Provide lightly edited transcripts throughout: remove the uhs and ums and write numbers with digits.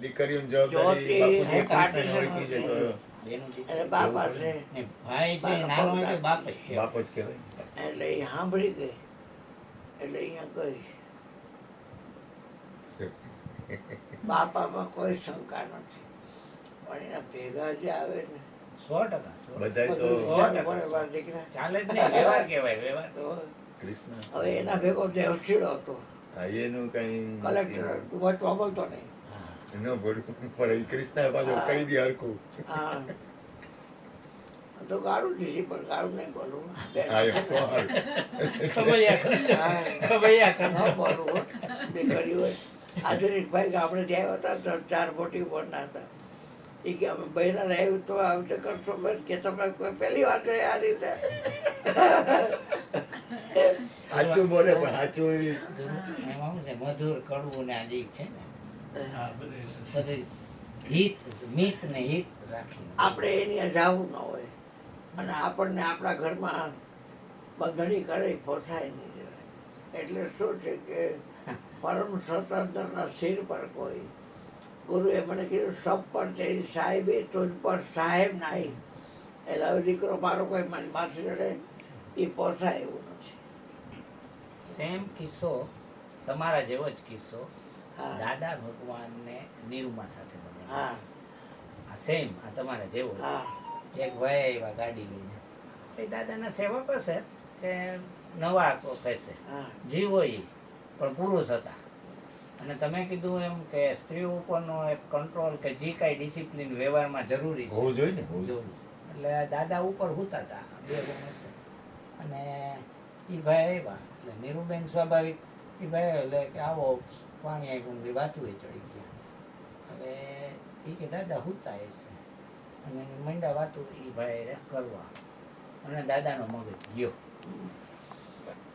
દીકરીઓની જવાબદારી બાપુજી કૃષ્ણને ઓળખી છે તો એટલે બાપા છે ને ભાઈ છે નાનો હોય તો બાપ જ કહેવાય. બાપ જ કહેવાય. એટલે એ સાંભળી ગઈ એટલે અહીંયા ગઈ. બાપામાં કોઈ શંકા નથી પણ એના ભેગા જે આવે ને 100%. બધાય તો બધું વિચારવું પડે મારા દીકરા. ચાલે જ નહીં, વ્યવહાર કહેવાય વ્યવહાર. તો કૃષ્ણ હવે એના ભેગો દેવશીડો હતો, હા, એનું કઈ કલેક્ટર વચમાં બોલતો નહીં. ન ભરવું પડે. ઈ કૃષ્ણ પાછું કહી દે હરખું. હા તો ગાળું દીધી પણ ગાળું નહીં બોલવું. હા, એ તો હારું. ખમૈયા કરજો, હા. ખમૈયા કરજો. ન બોલવું હો. દીકરી હોય આજે એક ભાઈ કે આપણે ત્યાં હતા તો 4 મોટી બોરના હતા. એ કે અમે બહેરા આવ્યું તો આ રીતે કરશો બેન કે તમે કોઈ પહેલી વાર જોઈ આ રીતે. સાચું બોલે પણ સાચું એમાં શું છે, મધુર કડવું ને આજે છે ને બધી હિત મિત ને હિત રાખીને આપણે એની જવું ન હોય અને આપણને આપણા ઘરમાં બંધણી કરે પોસાય નહીં જરાય. એટલે શું છે કે પરમ સ્વતંત્રના સિર પર કોઈ ગુરુએ મને કીધું સબ પર તેરી સાહેબી તુજ પર સાહેબ નહીં. એટલે હવે દીકરો મારો કોઈ માથે ચડે એ પોસાય એવું નથી. સેમ કિસ્સો તમારા જેવો જ કિસ્સો હા દાદા ભગવાન ને નિરૂમા સાથે બન્યો. હા આ સેમ આ તમારા જેવો જ. હા એક ભાઈ આવ્યા ગાડી લઈને, એ દાદાના સેવક હશે કે નવા કહેશે, હા જીવો એ પણ પુરુષ હતા. અને તમે કીધું એમ કે સ્ત્રીઓ ઉપરનો એક કંટ્રોલ કે જે કાંઈ ડિસિપ્લિન વ્યવહારમાં જરૂરી છે હોવું જોઈએ ને, હોવું જોઈએ. જરૂરી છે. એટલે દાદા ઉપર સૂતા હતા 2 રૂમ હશે અને એ ભાઈ આવ્યા એટલે નીરુબેન સ્વાભાવિક એ ભાઈ એટલે કે આવો પાણી આવ્યું બધી વાતું એ ચડી ગયા. હવે એ કે દાદા સૂતા હશે અને મંડા વાતું એ ભાઈ કરવા અને દાદાનો મગજ ગયો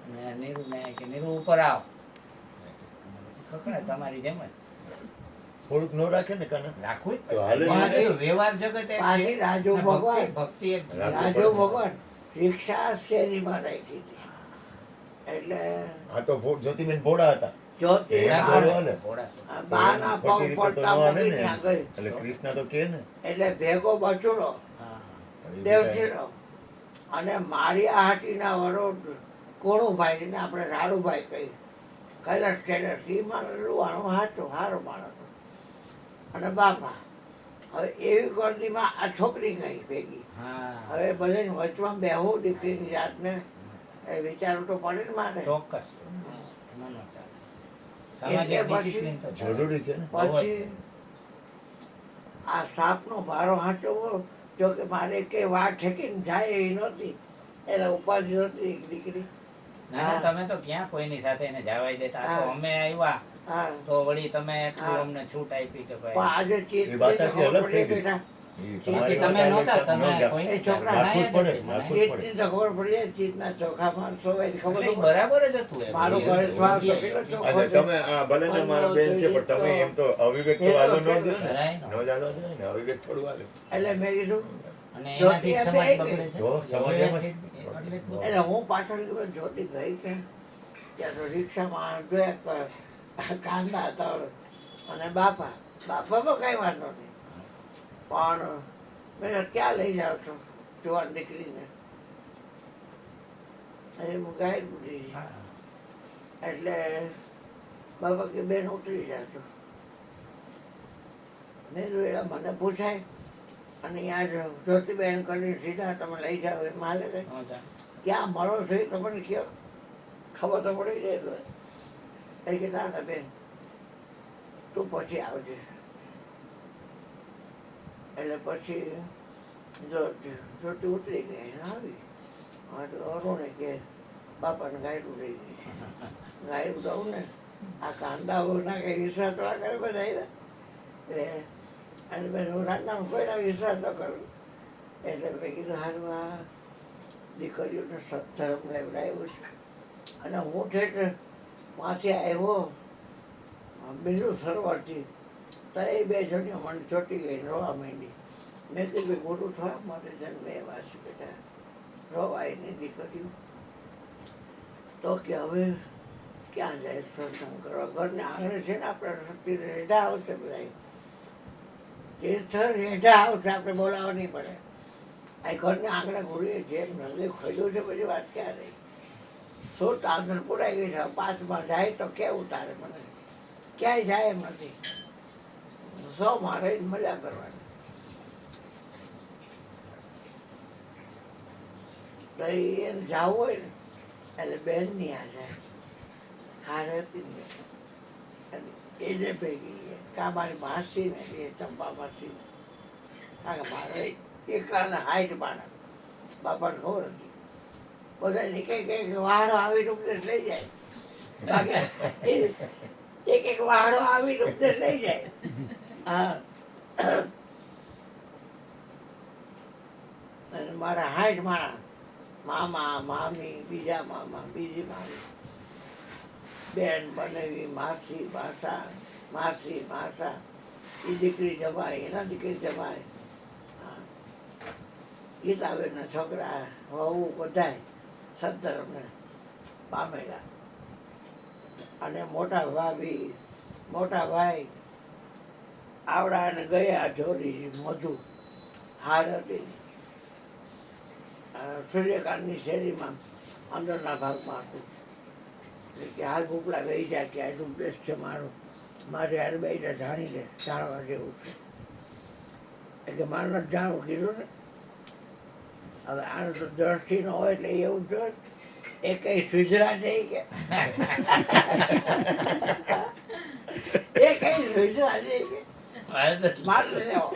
અને નીરુને કે નીરુ ઉપર આવ. ખખડા તમારી જેમ જ થોડુંક ન રાખે ને કાના રાખવું જ તો હાલે પડે. નહીં. પણ વ્યવહાર જગત એક છે. પાછી રાજો અને ભગવાન. ભક્તિ એક રાખવું રાજો ભગવાન રિક્ષા શેરીમાં રાખી હતી એટલે આ તો જ્યોતિબેન ભોળા હતા. જ્યોતિ ભોળા બા- હાલે. ઘોડા સો. બાના ખોટી પગ રીતે તો ન પડતા હાલે મૂકી ને. ત્યાં ગઈ. એટલે કૃષ્ણ તો કે ને એટલે ભેગો બચુડો હા. એ બધા- દેવશીનો અને મારી હાટીના વરો કોણુભાઈ ને આપણે રાડુભાઈ કહી કૈલાસ ટેરેસ એ મારે લુવાનો સાચો સારો માણસ અને બાપા. હવે એવી ગર્દીમાં આ છોકરી ગઈ ભેગી. હા. હવે બધાને વચમાં બેહું દીકરીની જાતને એ વિચારવું તો પડે ને મારે. ચોક્કસ ચોક્કસ. એમાં ન ચાલે. સામાજિક એટલે પછી ડિસિપ્લિન તો ચાલે. જરૂરી છે ને. પછી આ સાપનો ભારો હાંચવો જો કે મારે કે વાર ઠેકીને જાય એવી નહોતી એટલે ઉપાધિ નહોતી દીકરી. ના ના, તમે તો ક્યાં કોઈની સાથે એને જવાય દેતા. આ તો હા. અમે આવ્યા હા તો વળી તમે એટલું હા. અમને છૂટ આપી કે પણ ભાઈ આજે ચીત એ વાત આખી અલગ થઈ ગઈ. બેટા ઈ કે તમારી તમે વાત નહોતા, આલે તમે ન જા. કોઈ એ છોકરા રાખવું જ પડે, મને. રાખવું જ પડે. ચીતની તો ખબર પડી જાય ચીતના ચોખા માણસો હોય એટલે ખબર એટલે તો ઈ પડે. બરાબર જ હતું એમ. મારું ઘર સ્વાદ તો કેટલો ચોખ્ખો અને છે. તમે આ ભલે ને મારા બેન છે પણ તમે એમ તો અવિવેક તો હાલો ન દો ને. જરાય ન. ન જ હાલો દો ને, અવિવેક થોડું હાલે. એટલે મેં કીધું અને જ્યોતિ એનાથી જ એમ સમાજ બે બગડે છે. જો, સમાજ એમ જ. એટલે જ બગડે. એટલે હું પાછળ ગયો, જ્યોતિ ગઈ કે ત્યાં તો રિક્ષામાં જોયા કાંદા તળ અને બાપામાં કઈ વાંધો નહીં પણ મેં કીધું, ક્યાં લઈ જાઓ છો જુવાન દીકરીને? એ હું ગાય પૂછી હા. એટલે બાપા કે બેન ઉતરી જાજો. મેં કીધું એલા મને પૂછાય અને ત્યાં જ જ્યોતિબેન કરીને સીધા તમે લઈ જાઓ એ માલે ગઈ. ન ચાલે. ક્યાં મળો છો એ તમને કયો ખબર તો પડી જાય એટલે એ કે ના ના બેન તું પછી આવજે. એટલે પછી જોતી ઉતરી ગઈ અને આવી અરુણે કે બાપાને ગાયરું લઈ ગઈ. ગાયરું દઉં ને આ કાંદાઓ ના કંઈ વિશ્વાસ તો આ કરે બધા અને બેન હું રાતના કોઈના વિશ્વાસ ન કરું એટલે મેં કીધું સારું આ દીકરીઓને સત્ધર્મ લેવડાવ્યું છે અને હું ઠેઠ પાછી આવ્યો બીજું સરોવરથી તો એ 2 જણીઓ મને ચોટી ગઈ રોવા માંડી. મેં કીધું મોટું થવા માટે જન્મે એવા છે બેટા રોવાય નહીં દીકરીઓ. તો કે હવે ક્યાં જાય સત્સંગ કરવા? ઘરને આંગણે છે ને આપણે શક્તિ રેઢા આવશે બધા તીર્થ રેઢા આવશે, આપણે બોલાવવા નહીં પડે. આ ઘરના આંગણા ઘોડીએ જેમ નંદે ખોલ્યું છે બધી વાત ક્યાં રહી. 16,000 પુરાઈ ગઈ છે. 5માં જાય તો કેવું તારે મને? ક્યાંય જાય એમ નથી. 100માં રહીને મજા કરવાની. તો એને જવું હોય ને એટલે બેનની આ જાય હાર હતી ને અને એને ભેગી લે. કાં મારી માસી ને એ ચંપા માસી, કારણ કે મારે એકલાને 60 પાણા, બાપાને ખબર હતી. બધાને એક વાહડો આવીને ઉપદેશ લઈ જાય. બાકી એક વાહડો આવીને ઉપદેશ લઈ જાય. હા, અને મારા 60 માણા, મામા મામી, બીજા મામા, બીજી મામી, બેન બનેવી, માસી માસા, માસી માસા, એ દીકરી જમાય, એના દીકરી જમાય, ગીતાબેનના છોકરા વહુ બધાય સદ્ધર્મને પામેલા. અને મોટા ભાભી, મોટા ભાઈ આવડા ને ગયા જોડી મધુ હાર હતી. સૂર્યકાંતની શેરીમાં અંદરના ભાગમાં હતું. એટલે કે હાલ ભૂપલા વહી જાય કે આજ ઉપદેશ છે મારો, મારે હાર બેઠા જાણી લે, જાણવા જેવું છે. એટલે મારે નથી જાણવું કીધું ને. હવે આનો તો દ્રષ્ટિ ન હોય એટલે એવું જોઈએ એ કઈ સુધરા છે કે એ કઈ સુધરા છે કે મારે લેવો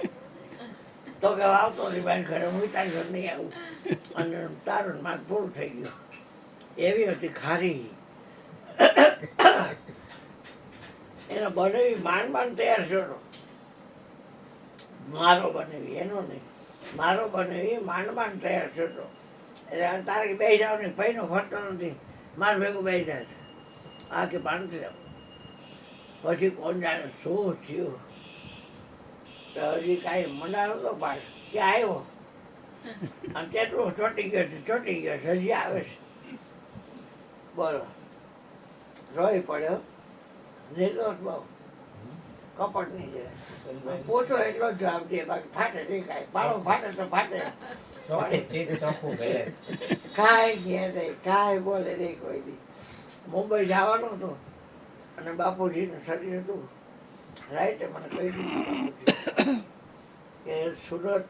તો કે આવતો નહીં ભાઈ ઘરે, હું તારી ઘર નહીં આવું. અને તારું માર્ગ પૂરું થઈ ગયું. એવી હતી ખારી. એનો બનેવી માંડ તૈયાર થયો. મારો બનેવી, એનો નહીં, મારો બનેવી માંડ તૈયાર થયો. એટલે તારે કે બેસી જાવ ને, ભાઈનો ફરતો નથી, મારે ભેગું બેસી જાય છે. આ કે પાણી જાવ. પછી કોણ જાણે શું થયું. તો હજી કાંઈ મંડાણો તો પાછ ત્યાં આવ્યો અને તેટલું ચોંટી ગયો છે, હજી આવે છે. બોલો, રોઈ પડ્યો. નિર્દોષ બહુ, કપટ નહીં જાય. પૂછો એટલો જ જવાબ દે, બાકી ફાટે નહીં કાંઈ. પાળો ફાટે તો ફાટે, કાંઈ ઘેર નહીં, કાંઈ બોલે નહીં કોઈ દી. મુંબઈ જવાનું હતું અને બાપુજીનું શરીર હતું. રાઈતે મને કહી દીધું કે સુરત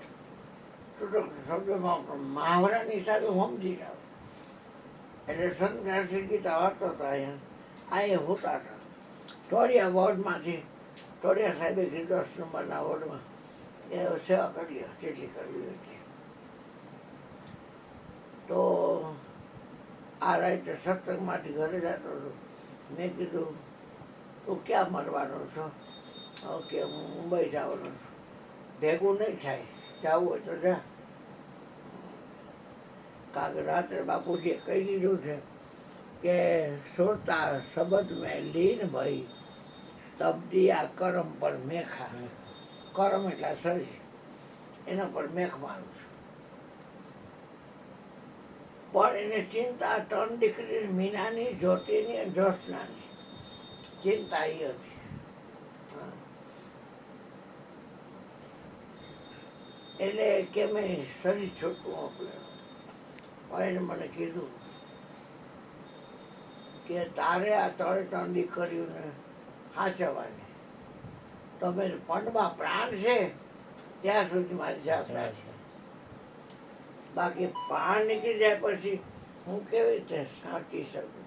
ટૂંક શબ્દમાં મહાવરાની હિસાબે સમજી જાવ. એટલે સંત નરસિંહ ગીતા વાંચતો હતો. અહીંયા હોતા હતા ટોડિયા વોર્ડમાંથી. ટોડિયા સાહેબે 10 નંબરના વોર્ડમાં એ સેવા કરી જેટલી કરવી હતી. તો આ રાતે સત્સંગમાંથી ઘરે જતો હતો. મેં કીધું તું ક્યાં મરવાનો છો? કે હું મુંબઈ જવાનો છું. ભેગું નહીં થાય, જવું હોય તો જા. કારણ કે રાત્રે બાપુજીએ કહી દીધું છે કે સુરતા શબ્દ મેં લીન ભાઈ તબ દિયા કરમ પર મેખા. કરમ એટલે શરીર, એના પર મેખ મારું છું. પણ એને ચિંતા 3 દીકરી, મીનાની, જ્યોતિની અને જ્યોત્સનાની ચિંતા એ હતી. એટલે કે મેં શરીર છૂટું મોકલ્યું. પણ એને મને કીધું કે તારે આ 3 દીકરીઓને સાચવવાની. તમે પંડમાં પ્રાણ છે ત્યાં સુધી મારી જવાબદારી છે. બાકી પ્રાણ નીકળી જાય પછી હું કેવી રીતે સાચી શકું?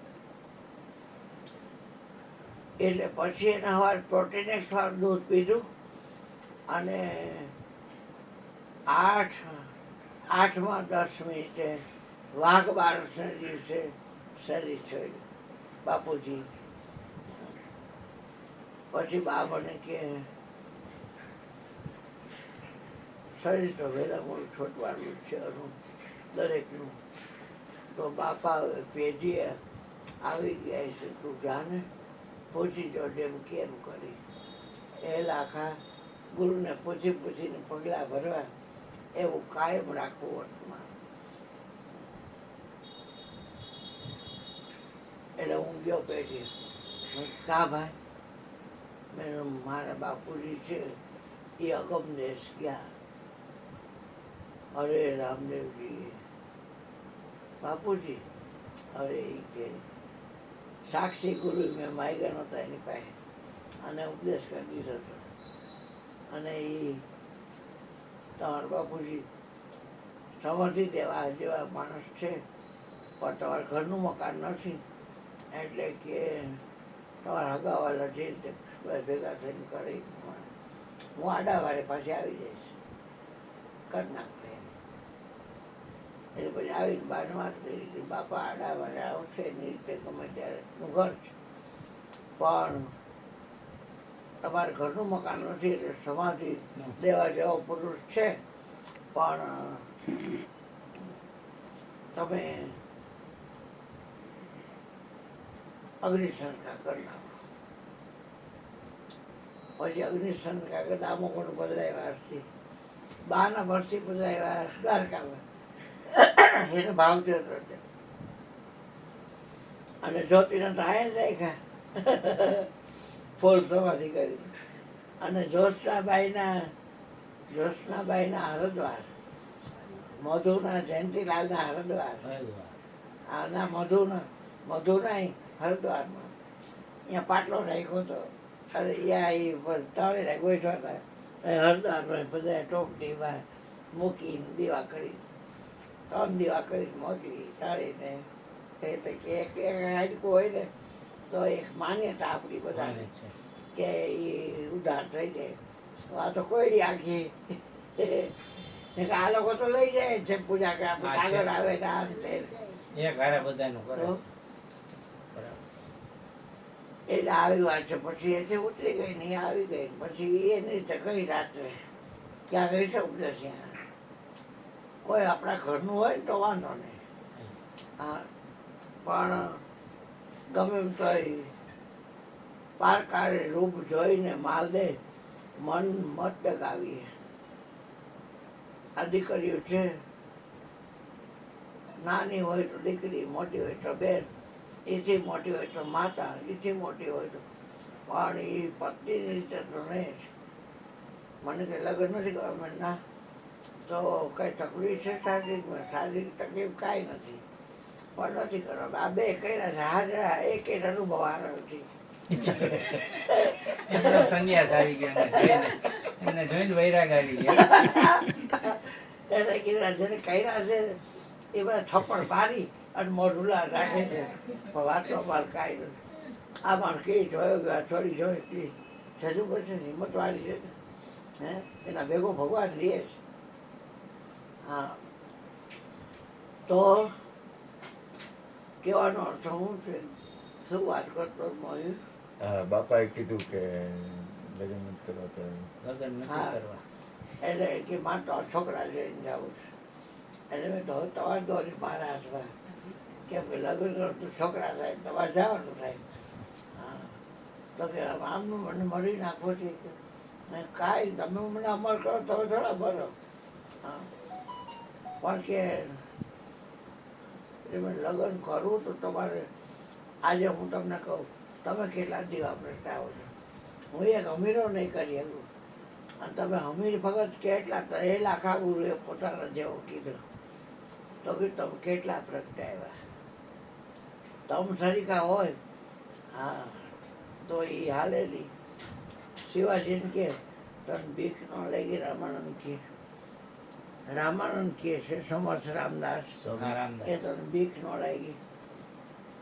એટલે પછી એના વાર પ્રોટીનેક્સ વાળું દૂધ પીધું અને 8માં 10 મિનિટે વાઘ બારસના દિવસે શરીર છોડ્યું બાપુજી. પછી બા મને કે શરીર તો વહેલા મોડું છોડવાનું છે દરેકનું. તો બાપા પેઢીએ આવી ગયા છે, તું જાને પૂછી જો જેમ કેમ કરી. એ લાખા ગુરુને પૂછીને પગલાં ભરવા એવું કાયમ રાખવું વર્તમાન. એટલે હું ગયો પેઢી. કા ભાઈ? મેં મારા બાપુજી છે એ અગમ દેશ ગયા. અરે રામદેવજી બાપુજી, અરે એ કે સાક્ષી ગુરુ મેં માગ્યા નહોતા એની પાસે અને ઉપદેશ કરી દીધો હતો. અને એ તમારા બાપુજી સમજી દેવા જેવા માણસ છે, પણ તમારા ઘરનું મકાન નથી, એટલે કે તમારા હગાવાલા જે રીતે ભેગા થઈને કરી હું આડા વારે પાછી આવી જઈશ, કરી નાખો એમ. એટલે પછી આવીને બાને વાત કરી કે બાપા આડા વારે આવશે એની રીતે ગમે ત્યારે નું ઘર છે, પણ તમારે ઘરનું મકાન નથી એટલે સમાધિ દેવા જેવો પુરુષ છે, પણ તમે અગ્નિ સંસ્કાર કરી નાખો. પછી અગ્નિ સંસ્કાર કે દામોકોણ પધરાવ્યા હશે, બાના ભરતી પધરાવ્યા દ્વારકામાં, એને ભાવતી હતો તે. અને જ્યોતિના તો આયા જ રાખ્યા ફૂલ સમાધિ કરી. અને જ્યોત્સનાબાઈના હરદ્વાર, મધુના જયંતિલાલના હરદ્વાર, આના મધુના હરદ્વારમાં અહીંયા પાટલો રાખ્યો હતો. અરે ત્યાં એ તળેલા ગોઠવા હતા હરદ્વારમાં, બધા ટોપટીમાં મૂકીને દીવા કરી, 3 દીવા કરીને મોકલી તાળીને. એટલે કે એક હાડકું હોય ને તો એક માન્યતા આપણી બધાને કે એ ઉધાર થઈ જાય. આ તો કોયડી આખી આ લોકો તો લઈ જાય છે પૂજા કે આપણે આગળ આવે ને આમ તે એટલે આવી વાત છે. પછી એથી ઉતરી ગઈ ને આવી ગઈ, પછી એની રીતે કઈ રાત્રે ક્યાં ગઈ છે ઉપદેશ. કોઈ આપણા ઘરનું હોય ને તો વાંધો નહીં, હા, પણ ગમે એમ તો પારકારે રૂપ જોઈને માલ દે મન મત ડગાવીએ. આ દીકરીઓ છે, નાની હોય તો દીકરી, મોટી હોય તો બેન, એથી મોટી હોય તો માતા, એથી મોટી હોય તો, પણ એ પત્નીની રીતે તો નહીં જ. મને કંઈ લગ્ન નથી કરવા, મને ના તો કંઈ તકલીફ છે શારીરિકમાં? શારીરિક તકલીફ કાંઈ નથી, પણ નથી કરવા. આ બે કર્યા છે, હાજરા એક અનુભવ હારો નથી. સંન્યાસ આવી ગયો, એમને જોઈને વૈરાગ આવી ગયા. એને કીધા જેને કર્યા છે એ બધા થપ્પડ મારી અને મોઢુલા રાખે છે, પણ વાતનો માલ કાંઈ નથી. આ માણ કેવી જોયો ગયો, છોડી જોઈ એટલી જજુ પડશે ને, હિંમતવાળી છે ને, એના ભેગો ભગવાન રહે છે. હા, તો કહેવાનો અર્થ શું છે? શું વાત કરતો મળ્યું? હા, બાપાએ કીધું કે લગ્ન નથી કરવા તો લગ્ન નથી હા. કરવા. એટલે કે મારે તો છોકરા જોઈને જવું છે. એટલે મેં તો તમારે દોરી મારા હાથમાં, કેમ કે લગ્ન કરો તો છોકરા થાય, તમારે જવાનું થાય. હા, તો કે આમનું મને મળી નાખવો છે કે કાંઈ તમે મને અમલ કરો તમે થોડા ભરો. હા, પણ કે મેં લગ્ન કરવું તો તમારે આજે હું તમને કહું, તમે કેટલા દીવા પ્રગટાવો છો? હું એક અમીરો નહીં કરી શકું, અને તમે અમીર ભગત કેટલા 3 લાખ ગુરુએ પોતાના જેવો કીધું, તો બી તમે કેટલા પ્રગટાવ્યા? તમ સરીકા હોય, હા, તો એ હાલેલી. શિવાજીને કે તને બીક ન લાગી? રામાનંદ કહે છે, સમર્થ રામદાસ એ તને બીક ન લાગી?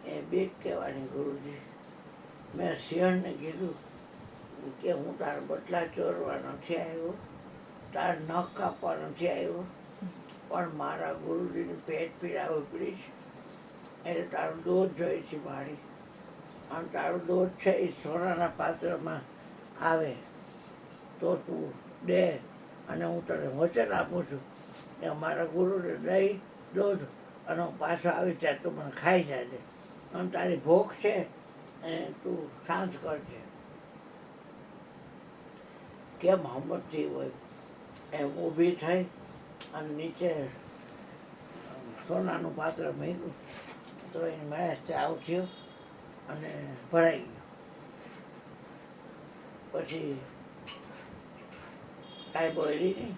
એ બીક કહેવાની ગુરુજી. મેં સિંહણને કીધું કે હું તારા બટલા ચોરવા નથી આવ્યો, તાર નખ કાપવા નથી આવ્યો, પણ મારા ગુરુજીની પેટ પીડા ઉપડી છે, એટલે તારું દૂધ જોઈએ છે મારી. અને તારું દૂધ છે એ સોનાના પાત્રમાં આવે તો તું દે, અને હું તને વચન આપું છું કે મારા ગુરુને દહીં દૂધ અને હું પાછો આવી ત્યાં તું મને ખાઈ જાય, અને તારી ભૂખ છે એ તું શાંત કરજે. કેમ હમતથી હોય એમ ઊભી થઈ અને નીચે સોનાનું પાત્ર મૂક્યું, તો એની મહેશ ચાવ થયો અને ભરાઈ ગયો. પછી કાંઈ બોલી નહીં.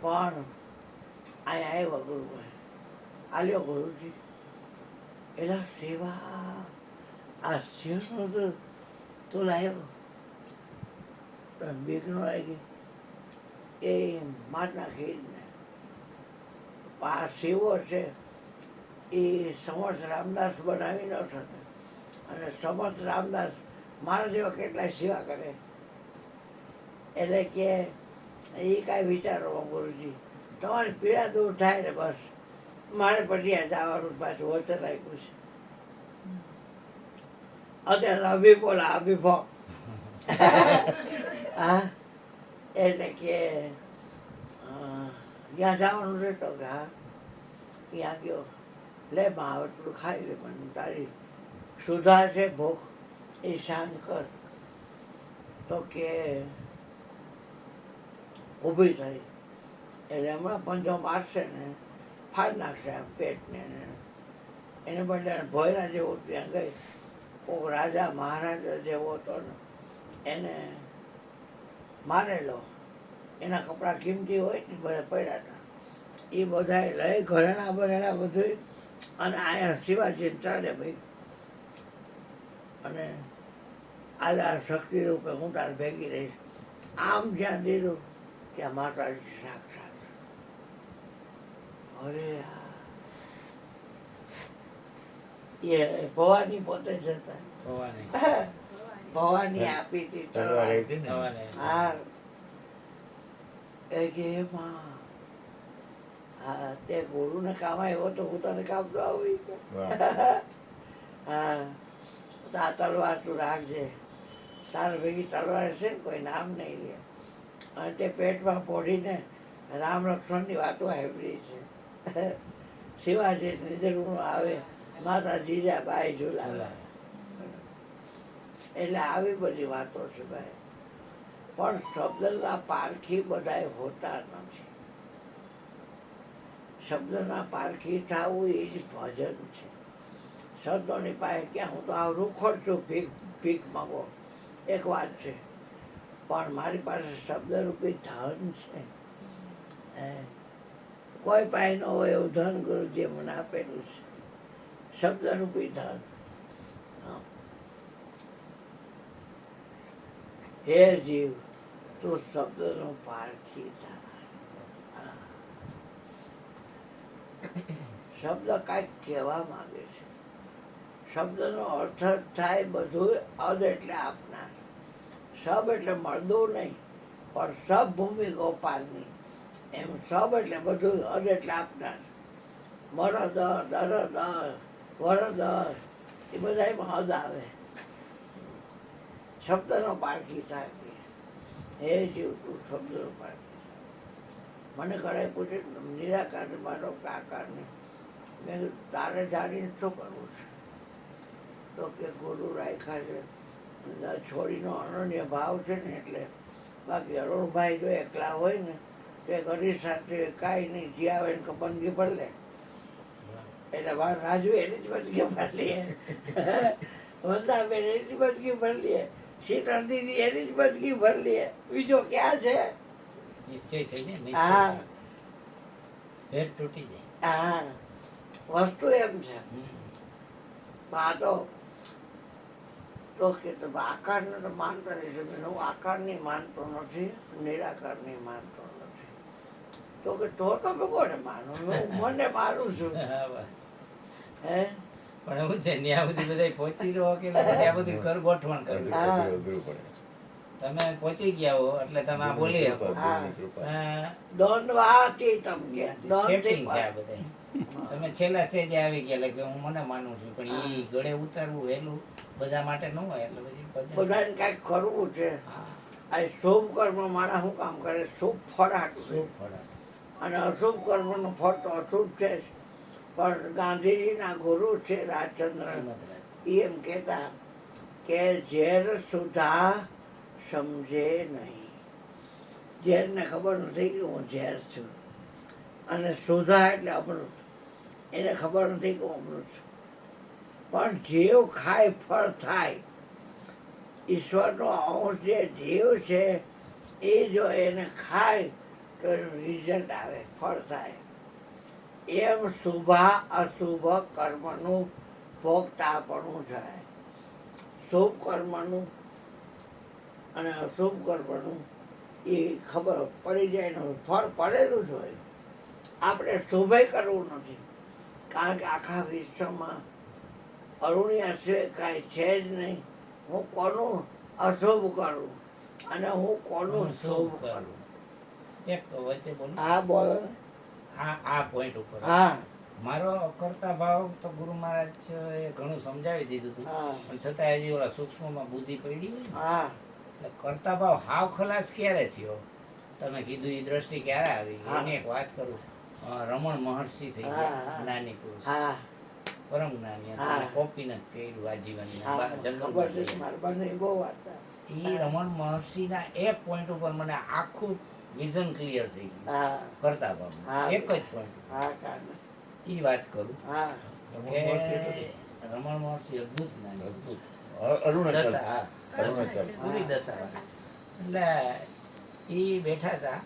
પણ અહીંયા આવ્યો ગુરુભાઈ, આલ્યો ગુરુજી, એલા સેવા આ શિવનો તો તું લાવ્યો તો બીક ન લાગી? એ માર નાખી ને આ શિવો છે એ સમર્થ રામદાસ બનાવી ન શકે, અને સમર્થ રામદાસ મારા જેવા કેટલાય સેવા કરે. એટલે કે એ કાંઈ વિચારો ગુરુજી, તમારી પીડા દૂર થાય ને બસ, મારે પછી આ જવાનું પાછું વચન રાખ્યું છે. અત્યારે અભી બોલા અભી ભો હા, એટલે કે ત્યાં જવાનું છે તો કે હા ત્યાં ગયો, લે માં હવે થોડું ખાઈ લે, પણ તારી સુધા છે ભૂખ એ શાંત કર. તો કે ઊભી થઈ એટલે હમણાં પંજો મારશે ને ફાડી નાખશે આ પેટને ને. એને બદલે ભોયરા જેવું ત્યાં ગઈ, કોઈક રાજા મહારાજા જેવો હતો ને એને મારેલો, એના કપડાં કિંમતી હોય ને બધા પડ્યા હતા, એ બધાએ લઈ ઘરેણા બરેણા બધું, અને અહીંયા શિવાજીને ચાલે ભાઈ, અને આલા શક્તિ રૂપે હું તાર ભેગી રહીશ. આમ જ્યાં દીધું ત્યાં માતાજી સાક્ષાત, અરે એ ભવાની પોતે જ હતા. ભવાની આપી હતી તલવાર તલવાર. હતી ને. હા, એ કે માં હા તે ગુરુને કામ આવ્યો તો હું તને કામ ન આવી. વાહ. હા, તો આ તલવાર તું રાખજે, તારે ભેગી તલવાર છે ને કોઈ નામ નહીં લે. અને તે પેટમાં પોઢીને રામ લક્ષ્મણની વાતો સાંભળી છે. શિવાજી નિર્ગુણ આવે, માતા જીજાબાઈ ઝુલાવે, એટલે આવી બધી વાતો છે ભાઈ. પણ શબ્દના પારખી બધાય હોતા નથી. શબ્દના પારખી થવું એ જ ભજન છે. સંતોની પાસે ક્યાં હું તો આ રૂખડ છું, ભીખ ભીખ માગો એક વાત છે, પણ મારી પાસે શબ્દરૂપી ધન છે. કોઈ પાસે ન હોય એવું ધન ગુરુજીએ મને આપેલું છે, શબ્દરૂપી ધન. હે જીવ, તું શબ્દનું પારખી થા. શબ્દ કાંઈક કહેવા માંગે છે. શબ્દનો અર્થ જ થાય બધું અદ એટલે આપનાર. સબ એટલે મળદું નહીં, પણ સબ ભૂમિ ગોપાલની, એમ સબ એટલે બધું, અદ એટલે આપનાર. મરદ દરદ વરદ એ બધા એમાં હદ આવે. શબ્દનો પારખી થાય. હે જીવ, તું શબ્દનો પારખી થાય. મને ઘણા પૂછે નિરાકારને માનો કાકારને, મેં કીધું તારે જાણીને શું કરવું છે? તો કે ગુરુ રાખ્યા છે, છોડીનો અનન્ય ભાવ છે ને એટલે. બાકી અરુણભાઈ જો એકલા હોય ને તો એ ગરી સાથે કાંઈ નહીં, જે આવે એને કપનગી ભર લે. એટલે મારા રાજુ એની જ બદગી ભર લઈએ, વંદાબેન એની જ બદગી ભર લઈએ, શીતળ દીદી એની જ બદગી ભર લઈએ. બીજો ક્યાં છે? નિશ્ચય થઈ જાય, હા ભેટ તૂટી જાય. હા, વસ્તુ એમ છે. આ તો કે તમે આકારને તો માનતા રહેશે. હું આકારની માનતો નથી, નિરાકારની માનતો નથી. તો કે તો તમે કોને માનો? હું મને માનું છું. હા, બસ. હે પણ એવું છે ત્યાં સુધી બધા પહોંચી રહો કે પછી આ બધું ઘર ગોઠવણ કરવું. હા. અઘરું પડે. તમે પહોંચી ગયા હો એટલે તમે આ બોલી શકો. ગુરુની કૃપા. દ્વંદ્વાતીતમ કે સ્ટેટિંગ છે આ દ્વંદ્વ. બધા. તમે છેલ્લા સ્ટેજે આવી ગયા એટલે કે હું મને માનું છું, પણ એ ગળે ઉતારવું વહેલું બધા માટે ન હોય, એટલે પછી ભજન. બધાને કાંઈક કરવું છે. હા, આ શુભ કર્મ માણસ શું કામ કરે? શુભ ફળ હાટું. શું ફળ? અને અશુભ કર્મનું ફળ તો અશુભ છે જ. પણ ગાંધીજીના ગુરુ છે રાજચંદ્ર, શ્રીમદ રાજ. એ એમ કહેતા કે ઝેર સુધા સમજે નહીં. ઝેરને ખબર નથી કે હું ઝેર છું, અને સુધા એટલે અમૃત, એને ખબર નથી કે હું અમૃત છું. પણ જીવ ખાય ફળ થાય. ઈશ્વરનો અંશ જે જીવ છે એ જો એને ખાય તો એનું રિઝલ્ટ આવે, ફળ થાય. એમ શુભ અશુભ કર્મનું ભોગતાપણું છે. શુભ કર્મનું અને અશુભ કર્મનું એ ખબર પડી જાય ને ફળ પડેલું જ હોય. આપણે શુભે કરવું નથી, કારણ કે આખા વિશ્વમાં અરુણિયા સિવાય કાંઈ છે જ નહીં. હું કોનું અશુભ કરું અને હું કોનું શુભ કરું. એક વચ્ચે બોલું, હા બોલો ને. આ પોઈન્ટ ઉપર હા મારો કરતા ભાવ તો ગુરુ મહારાજ એ ઘણું સમજાવી દીધું હતું, હા પણ છતાં હજી ઓલા સૂક્ષ્મમાં બુદ્ધિ પડી હોય ને, હા એટલે કરતા ભાવ હાવ ખલાસ ક્યારે થયો? તમે કીધું એ દ્રષ્ટિ ક્યારે આવી? હા. એની એક વાત કરું. રમણ મહર્ષિ થઈ હા, ગયા, હા. જ્ઞાની પુરુષ, હા પરમ જ્ઞાની હા. હતા, કોપી નથી પહેર્યું આજીવનના, હા ખબર જંગલમાં છે, રહ્યા. મારા બંને બહુ વાર્તા. એ રમણ મહર્ષિના એક પોઈન્ટ ઉપર મને આખું વિઝન ક્લિયર થઈ ગયું હા કરતા ભાવ, હા. એક જ પોઈન્ટ. હા કાન એ વાત કરું હા કે રમણ મહર્ષિ અદ્ભુત જ્ઞાની, અદ્ભુત. અરુણાચલ. દશા, હા, અરુણાચલ. પૂરી દશા વાળા. એટલે એ બેઠા હતા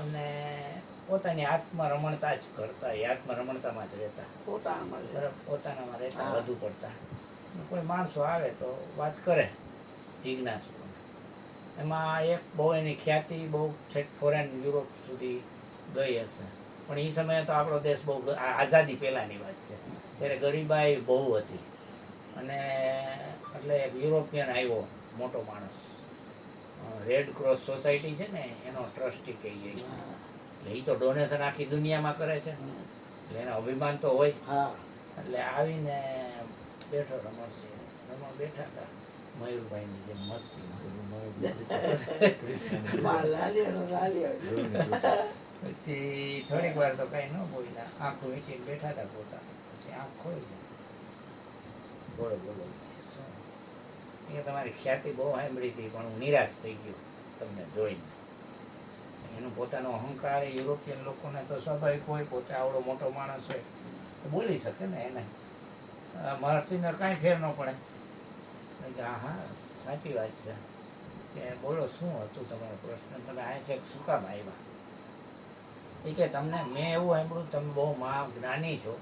અને પોતાની આત્મા રમણતા જ કરતા, એ આત્મા રમણતામાં જ રહેતા, પોતાનામાં છે. બરાબર, પોતાનામાં રહેતા હા. વધુ પડતા. અને કોઈ માણસો આવે તો વાત કરે, જિજ્ઞાસુ. એમાં એક બહુ એની ખ્યાતિ બહુ છેક ફોરેન યુરોપ સુધી ગઈ હશે, પણ એ સમયે તો આપણો દેશ બહુ આઝાદી પહેલાંની વાત છે, ત્યારે ગરીબાઈ બહુ હતી. અને એટલે એક યુરોપિયન આવ્યો મોટો માણસ, રેડ ક્રોસ સોસાયટી છે ને એનો ટ્રસ્ટી કહીએ છીએ, એટલે એ તો ડોનેશન આખી દુનિયામાં કરે છે, એટલે એનો અભિમાન તો હોય. હા એટલે આવીને બેઠો રમણસિંહ, રમણ બેઠા હતા મયુરભાઈની જેમ મસ્તી. લાલ્યો લાલ્યો. પછી થોડીક વાર તો કઈ ન બોલ્યા, આંખો વીંચીને બેઠા હતા પોતા. પછી આંખ ખોલી જાય, બોલો બોલો શું? એ તમારી ખ્યાતિ બહુ સાંભળી હતી, પણ હું નિરાશ થઈ ગયો તમને જોઈને. એનો પોતાનો અહંકાર યુરોપિયન લોકોને તો સ્વાભાવિક હોય, પોતે આવડો મોટો માણસ હોય તો બોલી શકે ને, એને મહર્ષિને કાંઈ ફેર ન પડે. કે હા હા સાચી વાત છે, કે બોલો શું હતું તમારો પ્રશ્ન, તમે આ છે શું કામ આવ્યા? એ કે તમને મેં એવું સાંભળ્યું તમે બહુ જ્ઞાની છો,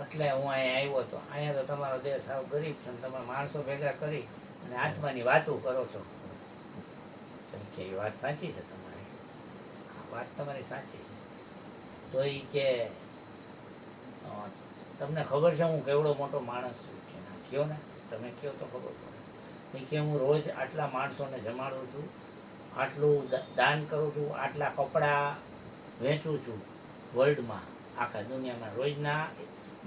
એટલે હું અહીંયા આવ્યો હતો. અહીંયા તો તમારો દેશ સાવ ગરીબ છે, તમે માણસો ભેગા કરી અને આત્માની વાતો કરો છો. તો એ કે એ વાત સાચી છે તમારી, આ વાત તમારી સાચી છે. તો એ કે તમને ખબર છે હું કેવડો મોટો માણસ છું? કે ના, કયો ને, તમે કયો તો ખબર પડે. એ કે હું રોજ આટલા માણસોને જમાડું છું, આટલું દાન કરું છું, આટલા કપડાં વેચું છું વર્લ્ડમાં, આખા દુનિયામાં. રોજના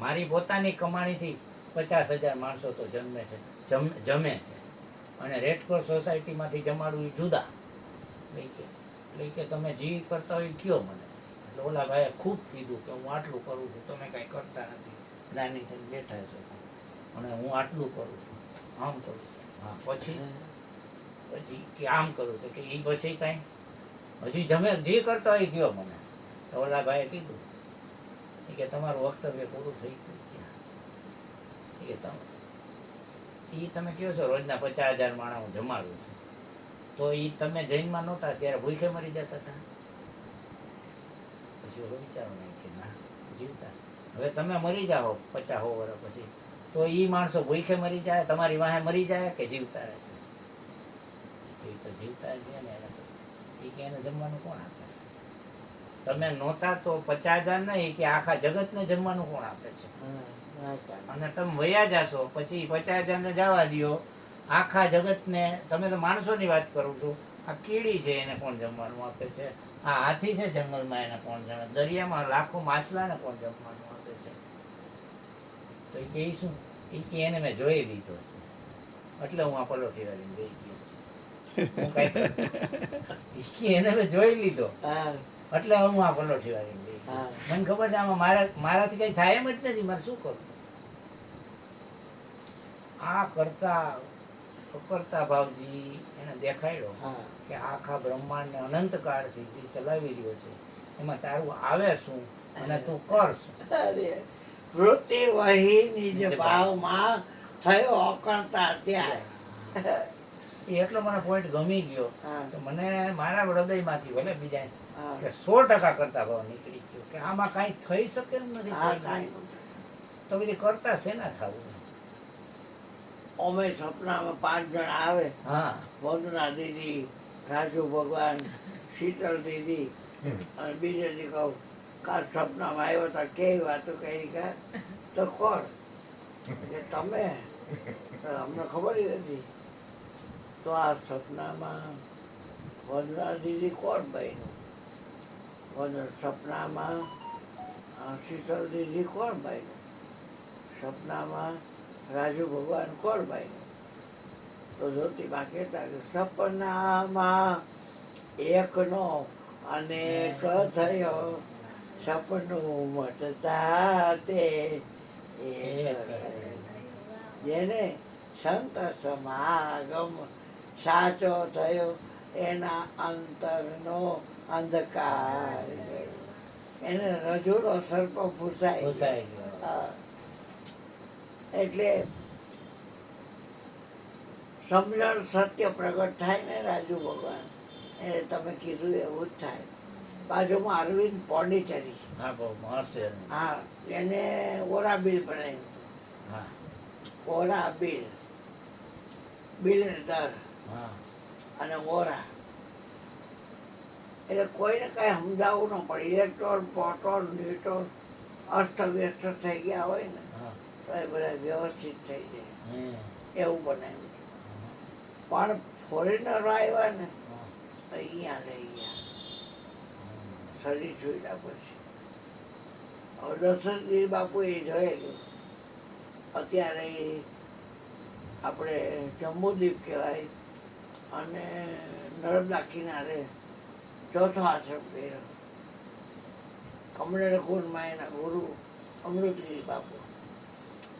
મારી પોતાની કમાણીથી 50,000 માણસો તો જમે છે. અને રેડક્રોસ સોસાયટીમાંથી જમાડું એ જુદા. એટલે કે તમે જે કરતા હોય કયો મને. એટલે ઓલા ભાઈએ ખૂબ કીધું કે હું આટલું કરું છું, તમે કાંઈ કરતા નથી, જ્ઞાની થઈને બેઠા છો, અને હું આટલું કરું છું, આમ કરું છું. હા પછી કે આમ કરું તો કે એ પછી કાંઈ હજી જમે જે કરતા હોય કયો મને. તો ઓલા ભાઈએ કીધું કે તમારું વક્તવ્ય પૂરું થઈ ગયું. કે તમે કહો છો રોજના 50,000 માણસ હું જમાડું છું, તો એ તમે જૈનમાં નહોતા ત્યારે ભૂખે મરી જતા હતા? પછી ઓલો વિચારો નહીં કે ના, જીવતા. હવે તમે મરી જાઓ 50-100 વર્ષ પછી, તો એ માણસો ભૂખે મરી જાય, તમારી વાહે મરી જાય કે જીવતા રહેશે? એ તો જીવતા જ ને. એને તો એ કે એને જમવાનું કોણ આપે છે? તમે નહોતા તો 50,000 નહીં, કે આખા જગતને જમવાનું કોણ આપે છે? અને તમે વયા જાશો પછી 50,000 ને જવા દો, આખા જગતને, તમે તો માણસોની વાત કરું છું, આ કીડી છે એને કોણ જમવાનું આપે છે? આ હાથી છે જંગલમાં એને કોણ જમે? દરિયામાં લાખો માછલાને કોણ જમવાનું આપે છે? તો એ કે શું? એ કે એને મેં જોઈ લીધો છે, એટલે હું આ પલોઠી વાળીને બેસી ગયો છું. હું કઈ કે એને મેં જોઈ લીધો એટલે હું આ પલોઠી વાળીને બેસી ગયો. મને ખબર છે આમાં મારાથી કઈ થાય એમ જ નથી, મારે શું કરું? આ કરતા ભાવજી એને દેખાડ્યો કે આખા બ્રહ્માંડને અનંત કાળથી જે ચલાવી રહ્યો છે એમાં તારું આવે શું અને તું કર શું? વૃત્તિ વહી નિજ ભાવમાં થયો અકર્તા ત્યાં. એ એટલો મને પોઈન્ટ ગમી ગયો હા તો મને મારા હૃદયમાંથી ભલે બીજા હા કે 100% કરતા ભાવ નીકળી ગયો કે આમાં કાંઈ થઈ શકે એમ નથી હા કોઈને. કાંઈ નથી. તો પછી કરતા શેના થવું? અમે સપનામાં 5 જણ આવે, હા વંદના દીદી, રાજુ ભગવાન, શીતલ દીદી અને બીજે દી કહું કાલ સપનામાં આવ્યો હતા કેવી વાતો કરી કા તો કોણ કે તમે તો અમને ખબર ય નથી. તો આ સપનામાં વંદના દીદી કોણ બન્યું, સપનામાં શીતલ દીદી કોણ બન્યું, સપનામાં રાજુ ભગવાન કોણ બન્યું. તો જ્યોતિબા કહેતા કે સપનામાં એકનો અનેક થયો, સપનું મટતા તે એક થયો. જેને સંત સમાગમ સાચો થયો, એના અંતરનો અંધકાર ગયો. એને રજૂનો સર્પ ફૂસાઈ ઘૂસાઈ ગયો. હા. એટલે સમજણ સત્ય પ્રગટ થાય ને રાજુ ભગવાન, એ તમે કીધું એવું જ થાય. બાજુમાં અરવિંદ પોંડિચેરી, હા બહુ મહર્ષિ. હા, એને ઓરા બિલ બનાવ્યું. હા ઓરા બિલ, બિલ દર હા અને ઓરા, એટલે કોઈને કાંઈ સમજાવવું ન પડે. ઇલેક્ટ્રોન, પ્રોટોન, ન્યુટ્રોન અસ્તવ્યસ્ત થઈ ગયા હોય ને હા તો એ બધા વ્યવસ્થિત થઈ જાય હમ. એવું બનાવ્યું. પણ ફોરેનરો આવ્યા ને હા. અહીંયા લઈ ગયા શરીર છોડ્યા પછી. હવે દશરથગીરી બાપુ એ જોયેલું. અત્યારે આપણે જંબુદ્વીપ કહેવાય અને નર્મદા કિનારે ચોથો આશ્રમ કર્યો. કમળેર કુંડમાં એના ગુરુ અમૃતગીરી બાપુ,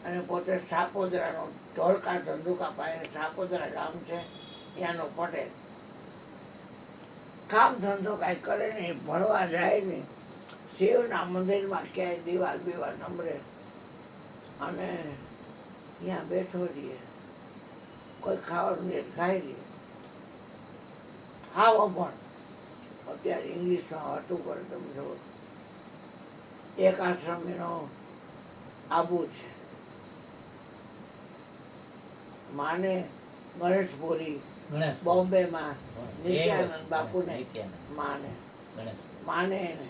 અને પોતે સાપોદરાનો ધોળકા ધંધુકા પાસે સાપોદરા ગામ છે ત્યાંનો પટેલ. કામ ધંધો કાંઈ કરે નહીં, ભણવા જાય નહીં, શિવના મંદિરમાં ક્યાંય દિવાલ બિવાલ નંબરે અને ત્યાં બેઠો રહીએ. કોઈ ખાવાનું દે ખાઈ લઈએ. હા અભણ, અત્યારે ઇંગ્લિશમાં વાતું કરે તમે જુઓ. એક આશ્રમ એનો આબુ છે, માને ગણેશપુરી ગણેશ બોમ્બેમાં જે નિત્યાનંદ વસ્તુ, બાપુને નિત્યાનંદ. માને ગણેશ માને એને.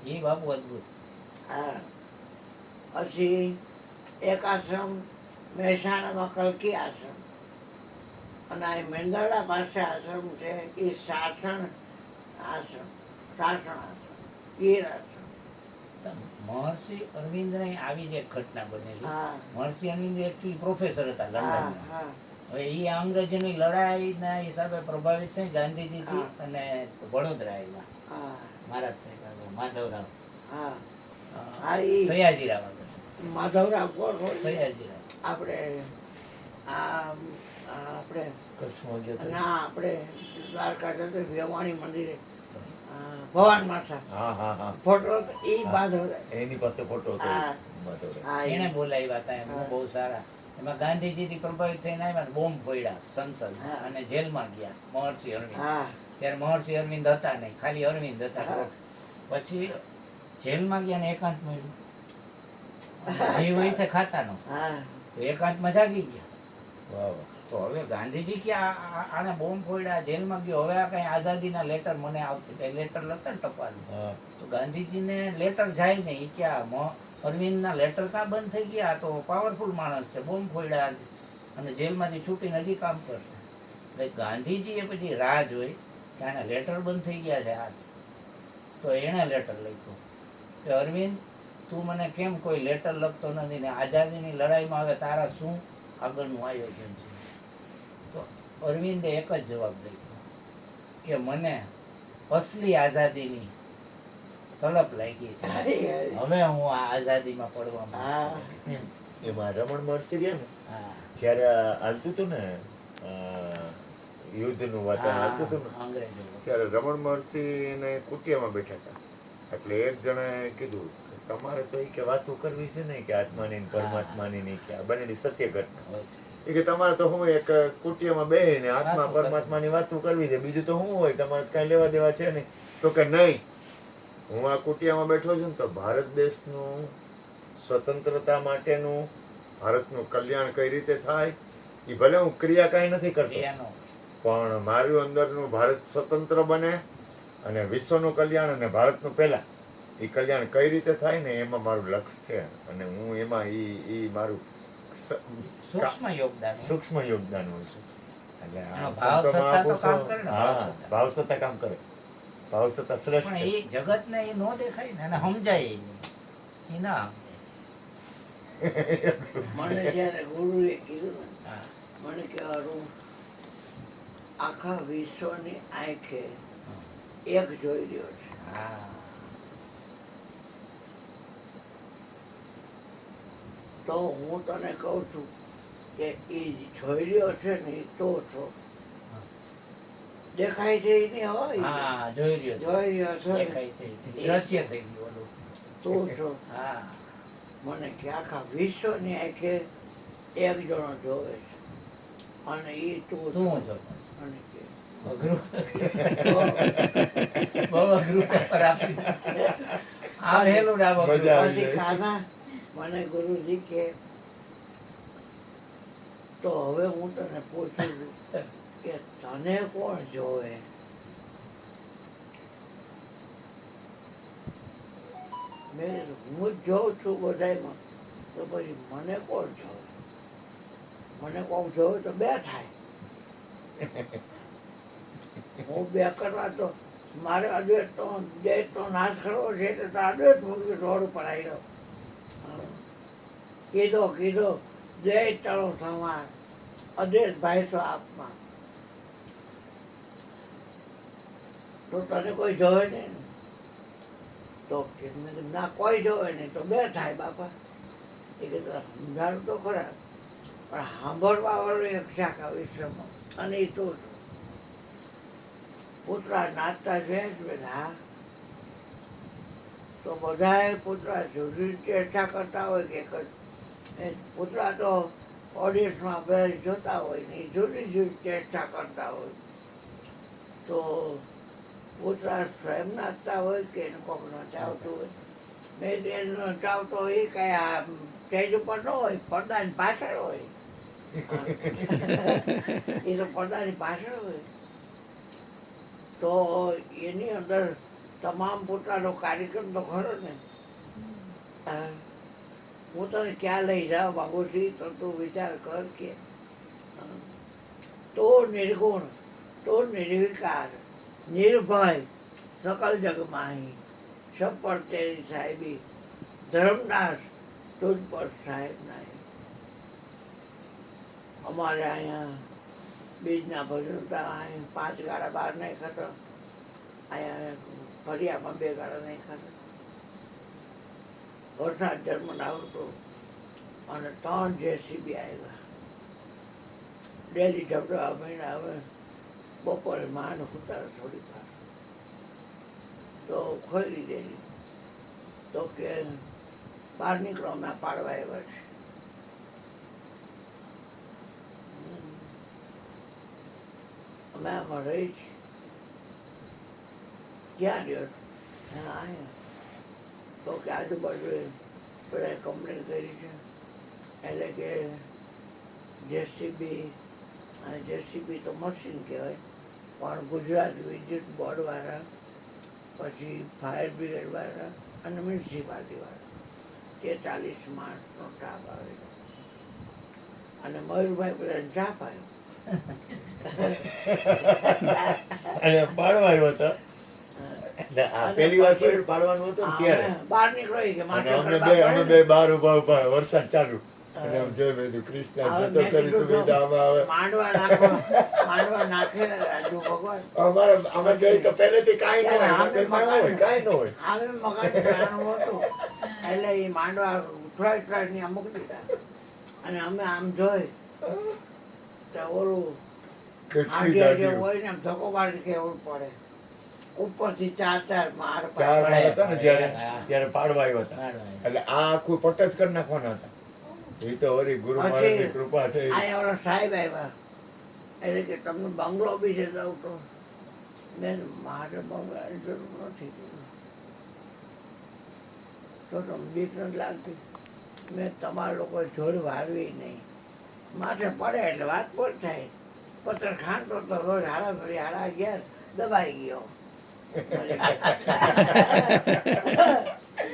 એ બાપુ અદભુત. હા. પછી એક આશ્રમ મહેસાણામાં કલકી આશ્રમ, અને આ મેંદરડા પાસે આશ્રમ છે એ સાસણ આશ્રમ, સાસણ આશ્રમ, ગીર આશ્રમ. મહર્ષિ અરવિંદને આવી જ એક ઘટના બનેલી. હા મહર્ષિ અરવિંદ એકચ્યુઅલી પ્રોફેસર હતા હા લંડનમાં. હા હવે એ અંગ્રેજોની લડાઈના હિસાબે પ્રભાવિત થઈ ગાંધીજીથી હા. અને વડોદરા આવ્યા. હા મહારાજ સાહેબ આવ્યા, માધવરાવ હા અ, હા, ઈ- સયાજીરાવ આવ્યા. માધવરાવ કોણ હોય? સયાજીરાવ આપણે આ આપણે કચ્છમાં ગયા હતા. ના આપણે દ્વારકા જતો ભેવાણી મંદિરે ભવાન માતા હા હા હા, ફોટો એ હા. માધવરાવ. એની પાસે ફોટો હતો હા. માધવરાવ. હા એને ઈ. બોલાવ્યા હતા એમને હા. બહુ સારા. એમાં ગાંધીજીથી પ્રભાવિત થઈને આવ્યા ને બોમ્બ ફોડ્યા સંસદ હા. અને જેલમાં ગયા મહર્ષિ અરવિંદ. હા ત્યારે મહર્ષિ અરવિંદ હતા નહીં, ખાલી અરવિંદ હતા. હા. પછી જેલમાં ગયા ને એકાંત મળ્યું. જીવ હોય છે ખાતાનો, હા તો એકાંતમાં જાગી ગયા. વાહ વાહ. તો હવે ગાંધીજી કે આને બોમ્બ ફોડ્યા, જેલમાં ગયો, હવે આ કઈ આઝાદીના લેટર મને આવતું, લેટર લખતા ને ટપાલ, હા તો ગાંધીજીને લેટર જાય નહીં. કે આ અરવિંદના લેટર કાં બંધ થઈ ગયા? તો પાવરફુલ માણસ છે, બોમ્બ ફોડ્યા અને જેલમાંથી છૂટીને હજી કામ કરશે. એટલે ગાંધીજીએ પછી રાહ જોઈ કે આના લેટર બંધ થઈ ગયા છે આજ. તો એણે લેટર લખ્યું કે અરવિંદ, તું મને કેમ કોઈ લેટર લખતો નથી ને આઝાદીની લડાઈમાં હવે તારા શું આગળનું આયોજન છે? તો અરવિંદે એક જ જવાબ લખ્યો કે મને અસલી આઝાદીની તલપ લાગી છે, હવે હું આ આઝાદીમાં પડવા હા માંગુ છું. એમાં રમણ મહર્ષિ રહ્યા ને, હા જ્યારે હાલતું હતું ને યુદ્ધનું વાતાવરણ હાલતું હતું ને, અંગ્રેજો ત્યારે રમણ મહર્ષિ એને કુટિયામાં બેઠા હતા. એટલે એક જણાએ કીધું કે તમારે તો એ કે વાતો કરવી છે ને કે આત્માની ને પરમાત્માની નહીં, કે આ બનેલી સત્ય ઘટના. હોય છે. એ કે તમારે તો હું એક કુટિયામાં બેહીને આત્મા વાતું કરવી. પરમાત્માની વાતો કરવી છે, બીજું તો શું હોય, તમારે કાંઈ લેવા દેવા છે નહીં. તો કે નહીં, હું આ કુટિયામાં બેઠો છું ને તો ભારત દેશનું સ્વતંત્રતા માટેનું, ભારતનું કલ્યાણ કઈ રીતે થાય એ ભલે હું ક્રિયા કાંઈ નથી કરતો, ક્રિયાનો પણ મારું અંદરનું ભારત સ્વતંત્ર બને અને વિશ્વનું કલ્યાણ અને ભારતનું પહેલાં એ કલ્યાણ કઈ રીતે થાય ને એમાં મારું લક્ષ્ય છે. અને હું એમાં એ મારું સૂક્ષ્મ યોગદાન હોય. સૂક્ષ્મ યોગદાન હોય છે. એટલે આ એનો સંતો ભાવ સત્તા તો કામ કરે ને, ભાવ હા, સત્તા. ભાવ સત્તા કામ કરે. ભાવ સત્તા શ્રેષ્ઠ પણ છે. એ જગતને એ ન દેખાય ને, અને સમજાય ય નહીં. એ ના મને જ્યારે ગુરુએ કીધું ને, સમજાય. હા. મને કહેવાનું આખા વિશ્વની આંખે એક જોઈ રહ્યો છે. હા. તો હું તને કહું છું કે એ જોઈ રહ્યો છે ને એ તો છો, દેખાય છે એ નહીં હોય, હા, જોઈ રહ્યો છે. જોઈ રહ્યો છે ને દેખાય છે. દ્રશ્ય થઈ ગયું ઓલું. તો છો. હા. મને કે આખા વિશ્વની આંખે એક જણો જોવે છે અને એ તું તું છો. જો મને કે અઘરું. બહુ અઘરું પેપર આપી દીધું. આ વહેલું ને આ અઘરું. મજા આવી પછી જાય. કાના મને ગુરુજી કે તો હવે હું તને પૂછું છું કે તને કોણ જોવે? મેં હું જ જોઉં છું બધાયમાં, તો પછી મને કોણ જોવે? મને કોણ જોવે તો બે થાય. હું બે કરવા તો મારે અદ્વૈત તો દેશનો નાશ કરવો છે એટલે તો અદ્વૈત મૂકી રોડ ઉપર આવ્યો. કીધો જય તળો સમાન અદ્વૈત ભાઈ તો આપમાં. તો તને કોઈ જોવે નહીં ને? તો કે મેં કીધું, ના કોઈ જોવે નહીં તો બે થાય બાપા. એ કીધું સમજાણું તો ખરા, પણ સાંભળવા વાળો એક શાખા વિશ્વમાં અને એ તું છું. પૂતળા નાચતા જોયા જ બેન? હા. તો બધાએ પૂતળા જુદી ચેષ્ટા કરતા હોય કે પૂતળા તો ઓડિયન્સમાં બધા જોતા હોય ને જુદી જુદી ચેષ્ટા કરતા હોય. તો પૂતળા સ્વયં નાચતા હોય કે એને કોક નચાવતું હોય. મેં એને નચાવતો હોય કાંઈ આ સ્ટેજ ઉપર ન હોય, પડદાની પાછળ હોય. એ તો પડદાની પાછળ હોય. તો એની અંદર તમામ પોતાનો કાર્યક્રમ તો ખરો ને. હું તને ક્યાં લઈ જવા માંગુ છું તો તું વિચાર કર કે તો નિર્ગુણ, તો નિર્વિકાર, નિર્ભય, સકલ જગ માહી, સબ પર તેરી સાહેબી, ધર્મદાસ તુજ પર સાહેબ નાહી. અમારે અહીંયા બીજના ભજન અહીં 5 ગાળા બહાર નહીં ખાતા, અહીંયા ફરિયામાં 2 ગાળા નહીં ખાતા. વરસાદ જન્મ આવતો અને 3 JCB આવ્યા. ડેલી ઢબડા મહિના હવે બપોરે માંડ ઉતાર થોડી વાર તો ખોલી દેલી. તો કે બહાર નીકળો અમે પાડવા આવ્યા છે. અમે આમાં રહી છીએ. ક્યાં રહ્યો છો? હા અહીંયા. તો કે આજુબાજુ બધાએ કમ્પ્લેન કરી છે એટલે કે જેસીબી, જેસીબી તો મશીન કહેવાય, પણ ગુજરાત વિદ્યુત બોર્ડવાળા, પછી ફાયર બ્રિગેડવાળા અને મ્યુનિસિપાલિટીવાળા 43 માણસનો સ્ટાફ આવે છે. અને મયુરભાઈ બધાને ચાપ આવ્યો. અહીંયા પાડવા આવ્યો હતો. એટલે આ અને પહેલી વાર પછી પાડવાનું હતું ને ત્યારે. અમે બહાર નીકળો કે અને માથે અમે કરવા બે પડે ને. બહાર ઉભા વરસાદ ચાલુ. અને આમ જોઈ મેં કીધું કૃષ્ણ હવે જતો મેં કરી કીધું તું કીધું આમાં હવે માંડવા નાખે રાજુ ભગવાન. અમારે અમે બે તો પહેલેથી કાંઈ ન હોય, ત્યારે મગજમાં ન હોય, કાંઈ ન હોય. આવે મગજ જાણવું હતું એટલે એ માંડવા ઉઠવાડી ને મૂકી દીધા. અને અમે આમ જોઈ તો ઓલું કેટલી હાંડિયા જે ગાડીઓ. હોય ને આમ ધક્કો મારી કેવું પડે. ઉપરથી 4 માળ ચાર પાડે. વાર હતા ને જ્યારે હા. ત્યારે પાડવા આવ્યા હતા. પાડવા આવ્યા. એટલે આ આખું પટ જ કરી નાખવાના હતા. એ તો વળી ગુરુ મહારાજની કૃપા થઈ. અહીંયા ઓલા સાહેબ આવ્યા એટલે કે તમને બંગલો બી છે જાઉં તો બેન મારે બંગલાની જરૂર નથી તો તમને બીક નથી લાગતી મેં તમારા લોકોએ જોડ વાળવી નહીં માથે પડે એટલે વાત પણ થાય પત્ર ખાંડતો તો રોજ 11:30 દબાઈ ગયો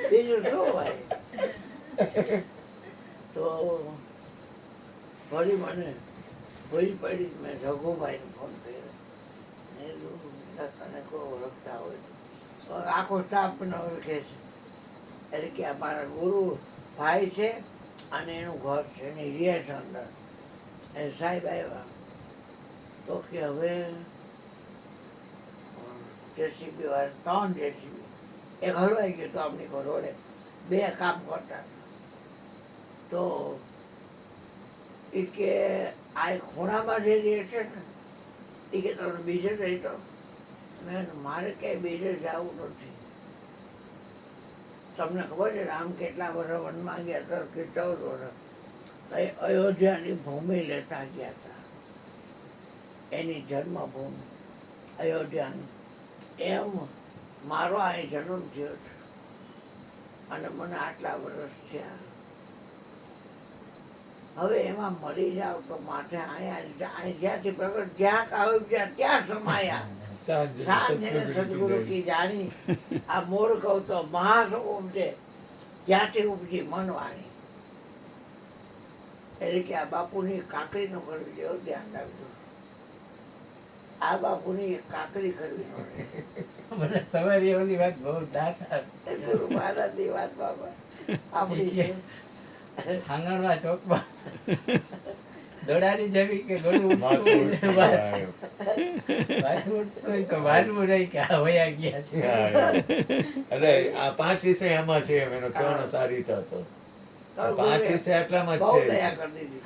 બીજું શું હોય તો વળી મને ભૂલી પડી મેં રઘુભાઈને ફોન કર્યો મેં કીધું, તને કોઈ ઓળખતા હોય તો આખો સ્ટાફ મને ઓળખે છે એટલે કે આ મારા ગુરુ ભાઈ છે અને એનું ઘર છે એની રિયાસ અંદર એ સાહેબ આવ્યા તો કે હવે જેસીબી વાળા 3 જેસીબી એક હલવાઈ ગયો તો અમની પર રોડે 2 કામ કરતા તો એ કે આ ખૂણામાં જે રહે છે ને એ કે તમને બીજે જઈ તો મેં મારે ક્યાંય બીજે જવું નથી તમને ખબર છે રામ કેટલા વર્ષ વનમાં ગયા હતા કે 14 વર્ષ તો એ અયોધ્યાની ભૂમિ લેતા ગયા હતા એની જન્મભૂમિ અયોધ્યાની એમ મારો અહીં જન્મ થયો છે અને મને આટલા વર્ષ થયા હવે એમાં મરી જાવ તો માથે અહીંયા જ્યાંથી પ્રગટ જ્યાં આવ્યું ત્યાં સમાયા સાંજે સદગુરુ કી જાણી આ મોર કહું તો મહાસ ઉપજે જ્યાંથી ઉપજી મનવાણી એટલે કે આ બાપુની કાકરી નો કરવી જેવો ધ્યાન રાખજો આ બાપુની કાકરી કરવી નો મને તમારી ઓલી વાત બહુ દાતા ગુરુ મહારાજની વાત બાબા આપણી છે આંગણમાં ચોકમાં દોડાની જેવી કે ગળું માથું ઉઠતું ઉઠતું હોય જાય. માથું ઉઠતું હોય તો વારવું નહીં કે આ વયા ગયા છે એટલે આ 5 વિષય આમાં છે એમ એનો કહેવાનો સારી રીતે હતો. આ 5 વિષય આટલામાં બહુ જ દયા છે. કરી દીધી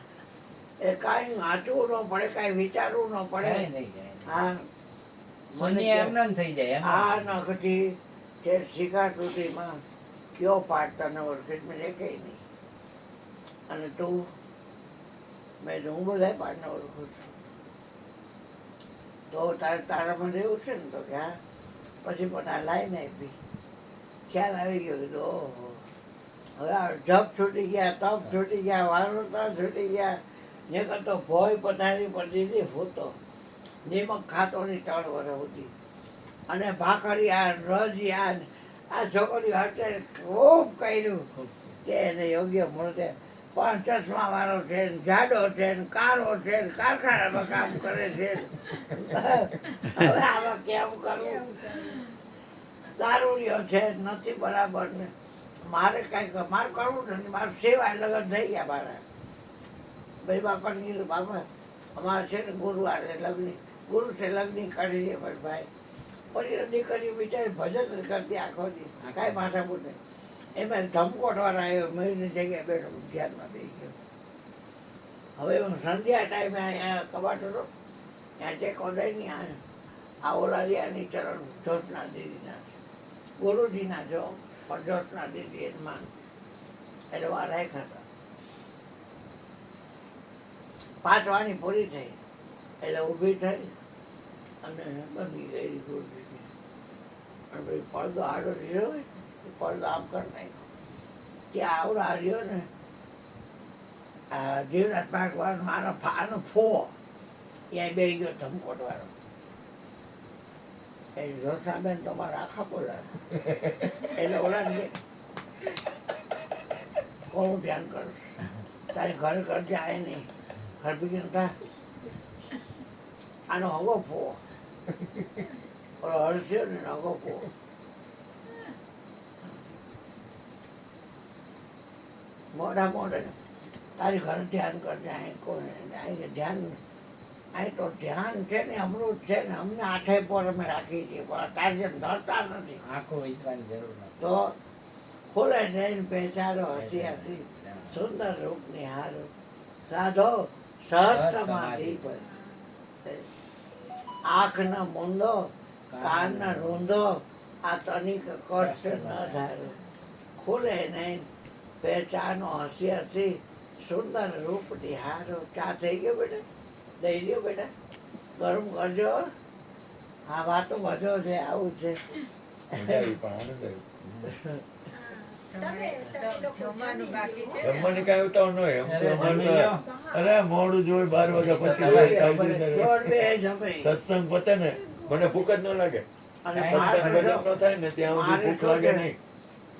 એ કાંઈ વાંચવું ન પડે કાંઈ વિચારવું ન પડે કાંઈ નહીં જાય. હા શૂન્ય એમને એમ થઈ જાય એમ. આ નખથી છે શિખા સુધીમાં કયો પાઠ તને ઓળખે મેં એકેય નહીં અને તું મેં તો હું બધા પાઠને ઓળખું છું તો તારામાં એવું છે ને તો કે હા પછી પણ આ લાઈને આપી ખ્યાલ આવી ગયો કીધું ઓહો હવે આ જપ છૂટી ગયા તપ છૂટી ગયા વારતા છૂટી ગયા ને કરતો ભોય પથારી પર દીધી ફૂતો નિમક ખાતો નહીં 3 વર્ષ સુધી અને ભાખરી આ રજી આ છોકરીઓ હટે ખૂબ કર્યું કે એને યોગ્ય મળતે પણ ચશ્મા વાળો છે ને જાડો છે ને કારો છે ને કારખાનામાં કામ કરે છે હવે આમાં કેમ કરવું દારૂડિયો છે નથી બરાબર ને મારે કાંઈક મારે કરવું નથી મારે સેવા લગ્ન થઈ ગયા મારા ભાઈ બાપાને કીધું બાપા અમારે છે ને ગુરુવારે લગ્ન ગુરુ છે લગ્ન કાઢી દે પણ ભાઈ પછી દીકરીઓ બિચારી ભજન જ કરતી આખો દી કાંઈ માથાકૂટ નહીં એમાં ધમકોટવાળા આવ્યો મેળની જગ્યાએ બેઠો ધ્યાનમાં બેસી ગયો હવે હું સંધ્યા ટાઈમે અહીંયા કબાટ હતો ત્યાં ટેકો દઈને આ ઓલારિયાની ચરણ જોશના દીદીના છે ગુરુજીના છો પણ જોશના દીદી એને માન એટલે વા રાખ્યા હતા 5 વાણી પૂરી થઈ એટલે ઊભી થઈ અને બની ગઈ ગુરુજીની અને ભાઈ પડદો આડો રહ્યો હોય પડદો આમ કરી નાખ્યો ત્યાં આવડા રહ્યો ને આ જીવરાજ પાક વાળો આનો ફો ત્યાં બે ગયો ધમકોટ વાળો એ જોશાબેન તમારા આખા બોલા એટલે ઓલા ને કોનું ધ્યાન કરું તારી ઘરે ઘર જાય નહીં ઘર ભીગી થા આનો હગો ફો ઓલો હર્ષ્યો ને હગો ફો મોઢા મોઢે તારી ઘર ધ્યાન કરજે અહીં કોઈ અહીં ધ્યાન અહીં તો ધ્યાન છે ને અમૃત છે ને અમને 8 પર અમે રાખીએ છીએ પણ તારી જેમ ધરતા નથી આંખો વિસવાની જરૂર નથી. તો ખોલે જઈને પહેચાનો હસી હસી સુંદર રૂપ નિહારો સાધો સહજ સમાધિ પર આંખના મૂંદો કાનના રૂંધો આ તનિક કષ્ટ ન ધારો ખોલે નહીં પહેચાનો હસી હસી સુંદર રૂપની હારો ચા થઈ ગયો બેટા દઈ દો બેટા ગરમ કરજો આ વાતો મજો છે આવું છે મજા આવી પણ આનંદ આવ્યો જમવાનું બાકી છે જમવાની કાંઈ ઉતાવળ ન હોય એમ તો અમારે જમી લ્યો. તો અરે મોડું જોઈ 12 વાગ્યા પછી દોઢ ખાઈ દીધું. બે જમે સત્સંગ પતે ને મને ભૂખ જ ન લાગે અને સત્સંગ ભજન મારે ન થાય ને ત્યાં સુધી મારે ભૂખ તો લાગે છે. નહીં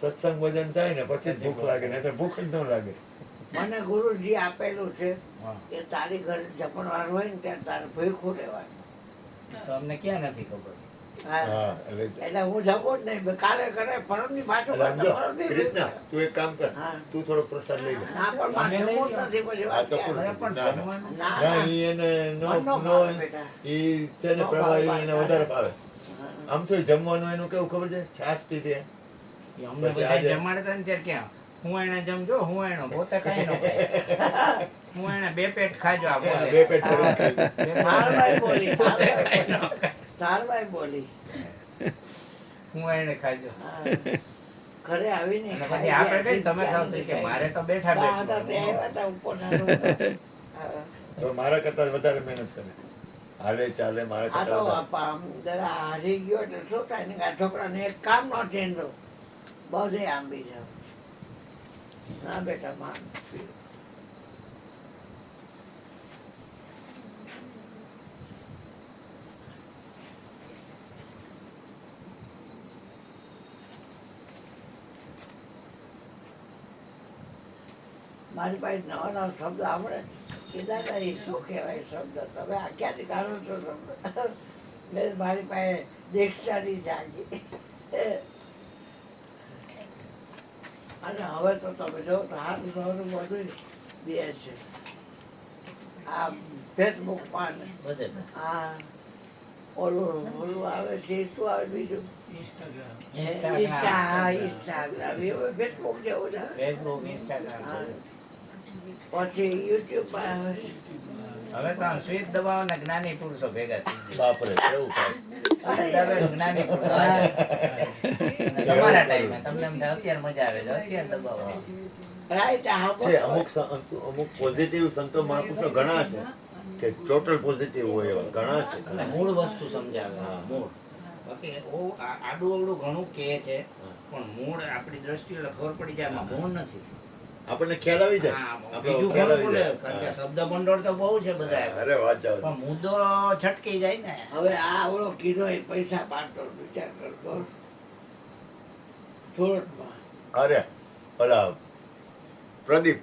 સત્સંગ ભજન થાય ને પછી જ ભૂખ લાગે નહીં તો ભૂખ જ ન લાગે મને ગુરુજી આપેલું છે હા. કે તારી ઘરે જમણવાર હોય ને ત્યાં તારે ભૂખું રહેવાનું તો અમને ક્યાં નથી ખબર હા. હા એટલે એટલે હું જમું જ નહીં કાલે કરે પરમની પાછું એટલે સમજો, પરમની ક્રિષ્ના તું એક કામ કર હા. તું થોડો પ્રસાદ લઈ લે ના પણ મારે અમે જમવું જ લઈ નથી પછી આ વાત તો ક્યાં? અરે પણ ના, ના. જમવાનું ના ના ના. ઈ એને મનનો નો ભાવે બેટા. ઈ છે ને નો પ્રવાહ ભાવે એને ભાવે. વધારે ભાવે હા. આમ તો જમવાનું એનું કેવું ખબર છે છાશ પીધી એ અમને પછી બધા આજે- જમાડતા ને ત્યારે ક્યાં હું એને જમજો હું એનો પોતે કાંઈ ન ખાય હું એને બે પેટ ખાજો આ બોલે. બે પેટ ભરીને ખાઈ લે. થાળબાઈ બોલી પોતે થાળબાઈ કાંઈ ન બોલી. ખાય. થાળબાઈ બોલી હું એને ખાજો હા. ઘરે આવીને અને ખાઈ પછી આપણે ગયા કહીએ તમે ખાવ તો કે મારે તો બેઠા બા હતા તે બેઠા આવ્યા હતા ઉપરના room માં. તો મારા કરતા વધારે મહેનત કરે હાલે ચાલે મારા આ તો કરતા આપા આમ જરા હારી ગયો એટલે શું થાય ને કે આ છોકરાને એક કામ ન ચેન્જો બધે આંબી જાવ ના બેટા માં મારી પાસે નવા નવા શબ્દ આવડે કે દાદા એ શું કહેવાય શબ્દ તમે આ ક્યાંથી કાઢો છો શબ્દ મેં મારી પાસે ડિક્શનરી જાગી અને હવે તો તમે જો તો હાથ નવરું બધું દે છે આ ફેસબુકમાં ને બધે આ ઓલું ઓલું આવે છે શું આવે બીજું ઇન્સ્ટાગ્રામ એવું ફેસબુક જેવું છે ફેસબુક ઇન્સ્ટાગ્રામ હા. પછી યુટ્યુબમાં આવે છે હવે તો આ સ્વિચ દબાવો ને જ્ઞાની પુરુષો ભેગા થઈ બાપરે કેવું થાય ગયા દબાવે ને જ્ઞાની પુરુષો આ જાય. અને તમારા ટાઈમે તમને એમ થાય અત્યારે મજા આવે છે અત્યારે દબાવો રાઈટ આ છે અમુક પોઝિટિવ સંતો મહાપુરુષો ઘણા છે કે ટોટલ પોઝિટિવ હોય એવા ઘણા છે એટલે મૂળ વસ્તુ સમજાવે હા. મૂળ બાકી આડું અવડું ઘણું કહે છે પણ મૂળ આપણી દ્રષ્ટિએ એટલે ખબર પડી જાય એમાં મૂળ નથી આપણને ખ્યાલ આવી જાય હા, આપણો બીજું ખ્યાલ ઘણું આવી બોલે જાય. કારણ કે હા. શબ્દ ભંડોળ તો બહુ છે બધા અરે વાત જાવ પણ મુદ્દો છટકી જાય ને હવે આ ઓલો કીધો એ પૈસા પાડતો વિચાર કરતો સુરતમાં અરે ઓલા પ્રદીપ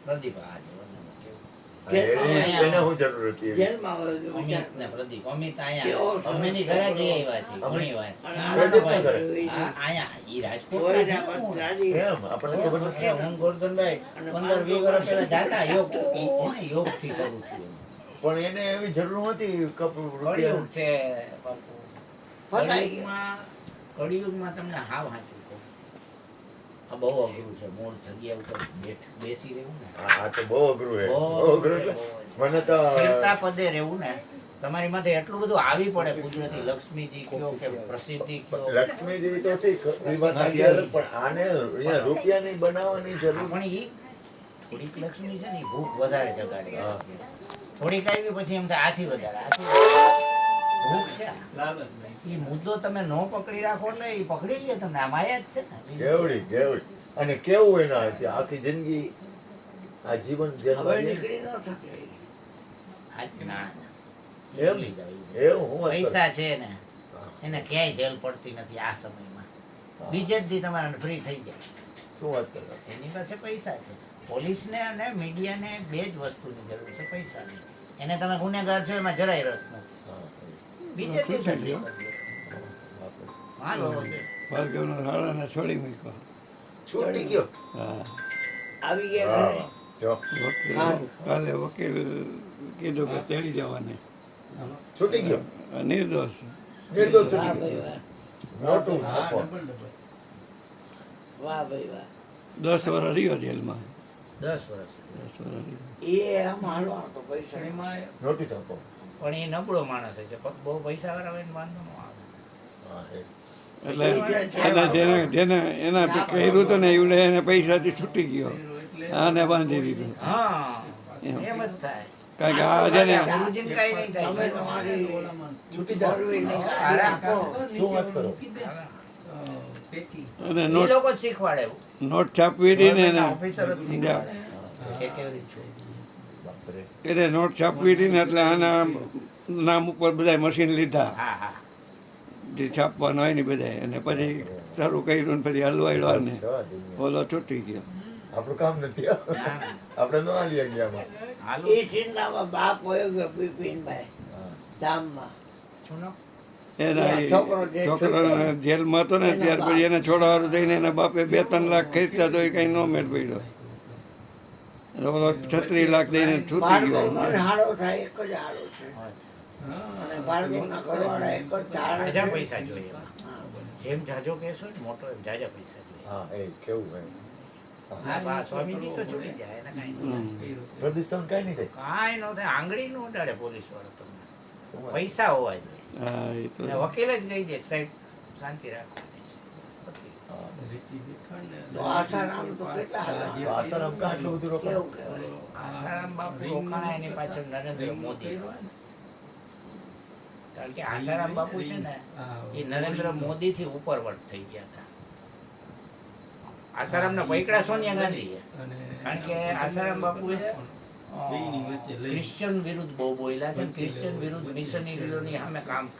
પ્રદીપ આ જો ને કેવું. એને શું જરૂર હતી એવી? જેલમાં હોય કે વિચાર અમિત ને પ્રદીપ અમિત કેવો અહીંયા સરસ અમેની ઘરે છોકરો. જઈ આવ્યા છે ઘણી વાર અને પ્રદીપ ના આ ઘરે? આ અહીંયા ઈ રાજકોટ કોઈ છે ના ને મૂળ. રાજી. એમ આપણને ખબર નથી હું ગોરધનભાઈ અને 15-20 વર્ષ પહેલા જાતા યોગ યોગથી શરૂ થયું પણ એને એવી જરૂર નથી કળિયુગ છે બાપુ ફસાઈ ગયો. કળિયુગમાં તમને હાવ સાચું કહું આ બહુ અઘરું છે મૂળ જગ્યા ઉપર બેસી રહેવું ને આ તો બહુ અઘરું છે બહુ બહુ અઘરું એટલે બહુ. મને તો સ્થિરતા પદે રહેવું ને તમારી માથે એટલું બધું આવી પડે કુદરતી લક્ષ્મીજી કયો કે પ્રસિદ્ધિ કયો લક્ષ્મીજી તો ઠીક એ વાત સાચી અલગ, પણ આને અહીંયા રૂપિયાની બનાવવાની જરૂર પણ ઈ થોડીક લક્ષ્મી છે ને ઈ ભૂખ વધારે જગાડે હા. થોડીક આવી પછી એમ થાય આથી વધારે આથી વધારે. ભૂખ છે ઈ મુદ્દો તમે નો પકડી રાખો એટલે ઈ પકડી લે તમને આ માયા જ છે ને કેવડી કેવડી અને કેવું એના આખી જિંદગી આ જીવન હવે જેલમાં નીકળી ન શકે આજ ના એમ? ભૂલી જાવ. એવું હું વાત કરું. પૈસા છે ને હા. એને ક્યાંય જેલ પડતી નથી આ સમયમાં બીજે જ દી તમારે ફ્રી થઈ જાય શું વાત કરતા એની પાસે પૈસા છે પોલીસને અને મીડિયાને બે જ વસ્તુની જરૂર છે પૈસાની એને તમે ગુનેગાર છો એમાં જરાય રસ નથી હા. બીજે જ દિવસે free કરી દો. બાપરે. હાલો ભાર્ગવનો શાળાને છોડી મૂક્યો છૂટી ગયો હા આવી ગયા ઘરે હા. જો વકીલ હા. કાલે વકીલ કીધું કે તેડી જવાને છૂટી ગયો નિર્દોષ નિર્દોષ વાહ છૂટી ભાઈ ગયો વાહ મોટું છાપો વાહ ભાઈ વાહ 10 વર્ષ રહ્યો જેલમાં 10 વર્ષ 10 વર્ષ રહ્યો એ આમ હાલવાનો તો પૈસા મોટું છાપો પણ એ નબળો માણસ છે બહુ પૈસા વાળા હોય ને વાંધો ન આવે હા એ એટલે જેને જેને એના કર્યું હતું ને એવડે એને પૈસાથી છૂટી ગયો આને બાંધી દીધું હા એમ. એમ જ થાય કારણ કે આ છે ને ગુરુજીને કાંઈ નહીં થાય. તમે તમારી છૂટી જાઓ. ફોરવ્હીલની ગાડી આરામ આપો. શું વાત કરો? અને એ નોટ લોકો જ શીખવાડે એવું. નોટ છાપવી હતી ને ગવર્મેન્ટના એને ઓફિસર જ શીખવાડે કે કેવી રીતે છે. બાપરે. એટલે નોટ છાપવી હતી ને એટલે આના નામ ઉપર બધા મશીન લીધા હા હા જે છાપવાનું હોય ને બધા અને પછી શરૂ કર્યું ને પછી હલવાડ્યો ને છે આ દુનિયા. ઓલો છૂટી ગયો. આપણું કામ નથી હો. ના, ના. આપણે ન હાલી ગયા આમાં. હાલો એ ચિંતામાં બાપ વયો ગયો બિપિનભાઈ હા. ધામમાં. સુનો એના એ છોકરો જે છોકરાને જેલમાં હતો ને ત્યાર પછી એને છોડાવવાનું થઈને એના બાપે 2-3 લાખ ખેંચ્યા તો એ કઈ ન મેળ પડ્યો. અને ઓલો 36 લાખ દઈને છૂટી ગયો. ભાર્ગવનો જ હારો થાય એક જ હારો છે અને ભાર્ગવના ઘરવાળા એક જ ધારે જાજા છે. પૈસા જોઈએ એમાં. જેમ જાજો કેસો ને મોટો એમ જાજા પૈસા જોઈએ. હા એ કેવું એમ. હા બા સ્વામીજી તો છૂટી જાય એને કાંઈ ન થાય. પ્રદૂષણ કઈ નહીં થાય. કાંઈ ન થાય આંગળી ન ઉડાડે પોલીસ વાળો તમને. શું વાત? પૈસા હોવા જોઈએ. હા એ તો અને વકીલ જ કહી દે કે સાહેબ શાંતિ રાખવાની છે. હા. તો આસારામ તો કેટલા હારા. તો આસારામ કાં આટલું બધું રોકાણ? કેવું કહેવાય. આસારામ બાપુ રોકાણા એની પાછળ નરેન્દ્ર મોદી કારણ કે આસારામ બાપુ છે ને એ નરેન્દ્ર મોદી થી ઉપરવટ થઈ ગયા હતા. આસારામ ના પૈકડા સોનિયા ગાંધી કારણ કે આસારામ બાપુએ ક્રિશ્ચન વિરુદ્ધ બહુ બોલ્યા છે ક્રિશ્ચન વિરુદ્ધ મિશનરીઓની સામે કામ